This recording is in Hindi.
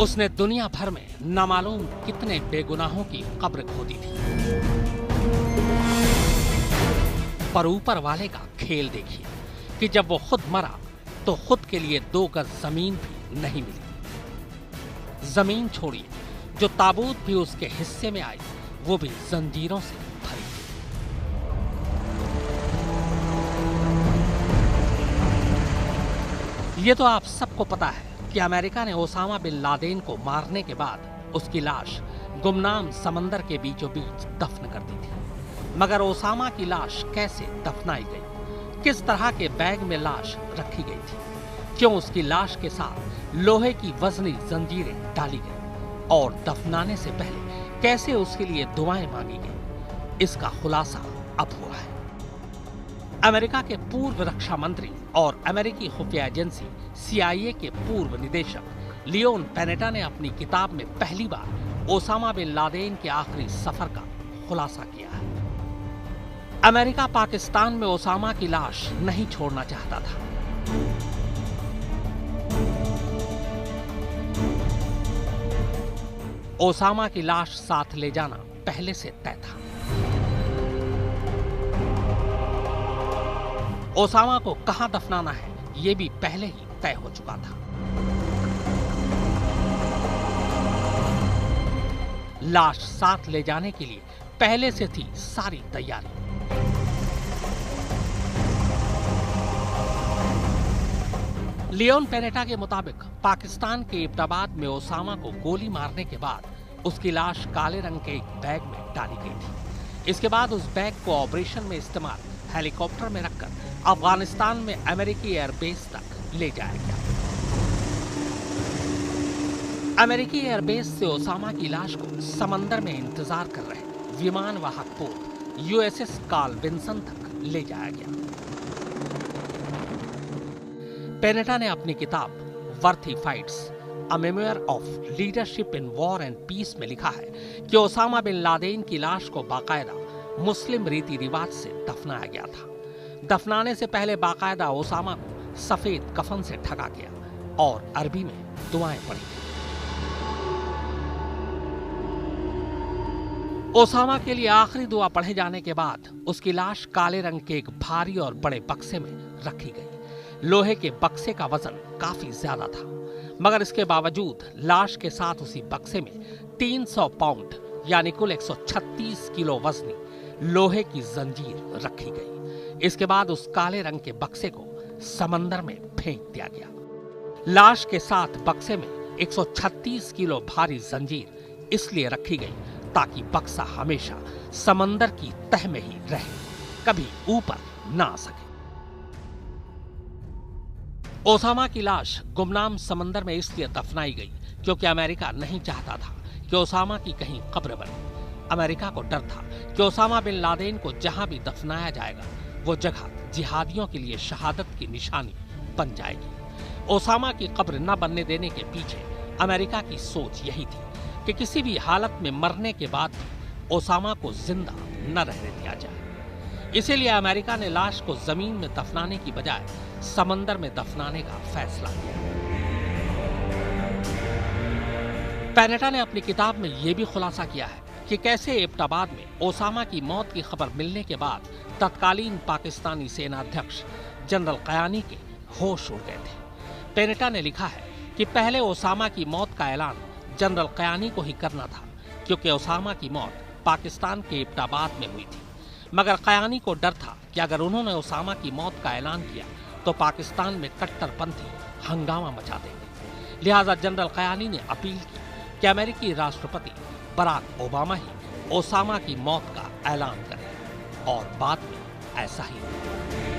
उसने दुनिया भर में नामालूम कितने बेगुनाहों की कब्र खोदी थी, पर ऊपर वाले का खेल देखिए कि जब वो खुद मरा तो खुद के लिए 2 गज जमीन भी नहीं मिली। जमीन छोड़िए, जो ताबूत भी उसके हिस्से में आई वो भी जंजीरों से भरी थी। ये तो आप सबको पता है कि अमेरिका ने ओसामा बिन लादेन को मारने के बाद उसकी लाश गुमनाम समंदर के बीचों बीच दफन कर दी थी। मगर ओसामा की लाश कैसे दफनाई गई? किस तरह के बैग में लाश रखी गई थी? क्यों उसकी लाश के साथ लोहे की वजनी जंजीरें डाली गई? और दफनाने से पहले कैसे उसके लिए दुआएं मांगी गई? इसका खुलासा अब हुआ है। अमेरिका के पूर्व रक्षा मंत्री और अमेरिकी खुफिया एजेंसी CIA के पूर्व निदेशक लियोन पैनेटा ने अपनी किताब में पहली बार ओसामा बिन लादेन के आखिरी सफर का खुलासा किया है। अमेरिका पाकिस्तान में ओसामा की लाश नहीं छोड़ना चाहता था। ओसामा की लाश साथ ले जाना पहले से तय था। ओसामा को कहां दफनाना है यह भी पहले ही तय हो चुका था। लाश साथ ले जाने के लिए पहले से थी सारी तैयारी। लियोन पैनेटा के मुताबिक पाकिस्तान के एबटाबाद में ओसामा को गोली मारने के बाद उसकी लाश काले रंग के एक बैग में डाली गई थी। इसके बाद उस बैग को ऑपरेशन में इस्तेमाल हेलीकॉप्टर में रखकर अफगानिस्तान में अमेरिकी एयरबेस तक ले जाया गया। अमेरिकी एयरबेस से ओसामा की लाश को समंदर में इंतजार कर रहे विमान वाहक पोत USS कार्ल विंसन तक ले जाया गया। पैनेटा ने अपनी किताब Worthy Fights a Memoir of Leadership in War and Peace में लिखा है कि ओसामा बिन लादेन की लाश को बाकायदा मुस्लिम रीति रिवाज से दफनाया गया था। दफनाने से पहले बाकायदा ओसामा को सफेद कफन से ढका गया और अरबी में दुआएं पढ़ी। ओसामा के लिए आखिरी दुआ पढ़े जाने के बाद उसकी लाश काले रंग के एक भारी और बड़े बक्से में रखी गई। लोहे के बक्से का वजन काफी ज्यादा था, मगर इसके बावजूद लाश के साथ उसी बक्से में 300 पाउंड यानी कुल 136 किलो वजनी लोहे की जंजीर रखी गई। इसके बाद उस काले रंग के बक्से को समंदर में फेंक दिया गया। लाश के साथ बक्से में 136 किलो भारी जंजीर इसलिए रखी गई ताकि बक्सा हमेशा समंदर की तह में ही रहे, कभी ऊपर ना आ सके। ओसामा की लाश गुमनाम समंदर में इसलिए दफनाई गई क्योंकि अमेरिका नहीं चाहता था कि ओसामा की कहीं कब्र बने। अमेरिका को डर था कि ओसामा बिन लादेन को जहां भी दफनाया जाएगा वो जगह जिहादियों के लिए शहादत की निशानी बन जाएगी। ओसामा की कब्र न बनने देने के पीछे अमेरिका की सोच यही थी कि किसी भी हालत में मरने के बाद भी ओसामा को जिंदा न रहने दिया जाए। इसीलिए अमेरिका ने लाश को जमीन में दफनाने की बजाय समंदर में दफनाने का फैसला किया। पैनेटा ने अपनी किताब में यह भी खुलासा किया है कि कैसे एबटाबाद में ओसामा की मौत की खबर मिलने के बाद तत्कालीन पाकिस्तानी सेना अध्यक्ष जनरल कयानी के होश उड़ गए थे। पैनेटा ने लिखा है कि पहले ओसामा की मौत का ऐलान जनरल कयानी को ही करना था, क्योंकि ओसामा की मौत पाकिस्तान के एबटाबाद में हुई थी। मगर कयानी को डर था कि अगर उन्होंने ओसामा की मौत का ऐलान किया तो पाकिस्तान में कट्टरपंथी हंगामा मचा देंगे। लिहाजा जनरल कयानी ने अपील की कि अमेरिकी राष्ट्रपति बराक ओबामा ही ओसामा की मौत का ऐलान करें, और बाद में ऐसा ही हुआ।